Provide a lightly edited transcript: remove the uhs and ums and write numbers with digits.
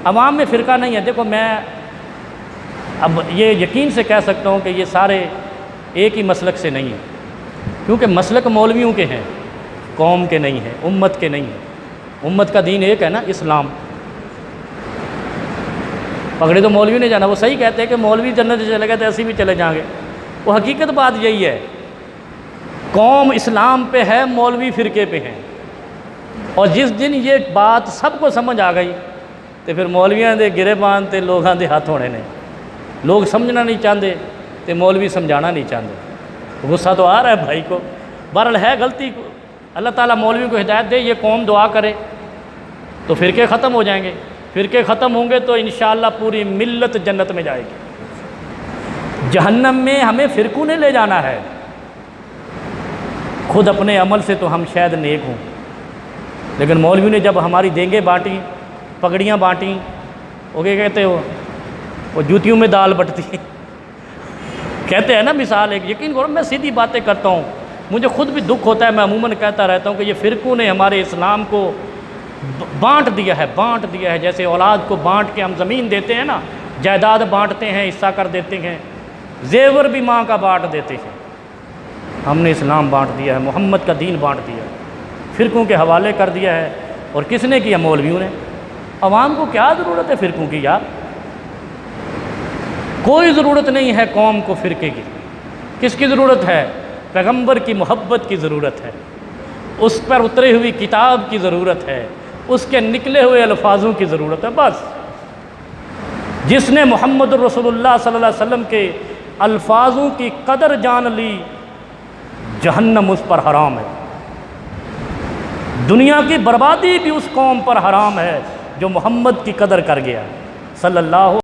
عوام میں فرقہ نہیں ہے۔ دیکھو میں اب یہ یقین سے کہہ سکتا ہوں کہ یہ سارے ایک ہی مسلک سے نہیں ہیں، کیونکہ مسلک مولویوں کے ہیں، قوم کے نہیں ہیں، امت کے نہیں ہیں۔ امت کا دین ایک ہے نا، اسلام۔ پکڑے تو مولوی نے جانا، وہ صحیح کہتے ہیں کہ مولوی جنت چلے گئے تو ایسی بھی چلے جائیں گے، وہ حقیقت بات یہی ہے۔ قوم اسلام پہ ہے، مولوی فرقے پہ ہیں، اور جس دن یہ بات سب کو سمجھ آ گئی تو پھر مولویاں دے گرے باندھتے لوگاں دے ہاتھ ہونے نے۔ لوگ سمجھنا نہیں چاہتے تو مولوی سمجھانا نہیں چاہتے۔ غصہ تو آ رہا ہے بھائی کو، بہرحال ہے غلطی کو، اللہ تعالیٰ مولوی کو ہدایت دے، یہ قوم دعا کرے تو فرقے ختم ہو جائیں گے۔ فرقے ختم ہوں گے تو انشاءاللہ پوری ملت جنت میں جائے گی۔ جہنم میں ہمیں فرقوں نے لے جانا ہے، خود اپنے عمل سے تو ہم شاید نیک ہوں، لیکن مولوی نے جب ہماری دینگیں بانٹی، پگڑیاں بانٹیں، وہ کیا کہتے ہو، وہ جوتیوں میں دال بٹتی ہے کہتے ہیں نا مثال ایک۔ یقین کرو میں سیدھی باتیں کرتا ہوں، مجھے خود بھی دکھ ہوتا ہے، میں عموماً کہتا رہتا ہوں کہ یہ فرقوں نے ہمارے اسلام کو بانٹ دیا ہے، جیسے اولاد کو بانٹ کے ہم زمین دیتے ہیں نا، جائیداد بانٹتے ہیں، حصہ کر دیتے ہیں، زیور بھی ماں کا بانٹ دیتے ہیں۔ ہم نے اسلام بانٹ دیا ہے، محمد کا دین بانٹ دیا ہے، فرقوں کے حوالے کر دیا ہے۔ اور کس نے کیا؟ مولویوں نے۔ عوام کو کیا ضرورت ہے فرقوں کی یار؟ کوئی ضرورت نہیں ہے قوم کو فرقے کی۔ کس کی ضرورت ہے؟ پیغمبر کی محبت کی ضرورت ہے، اس پر اتری ہوئی کتاب کی ضرورت ہے، اس کے نکلے ہوئے الفاظوں کی ضرورت ہے بس۔ جس نے محمد رسول اللہ صلی اللہ علیہ وسلم کے الفاظوں کی قدر جان لی، جہنم اس پر حرام ہے۔ دنیا کی بربادی بھی اس قوم پر حرام ہے جو محمد کی قدر کر گیا صلی اللہ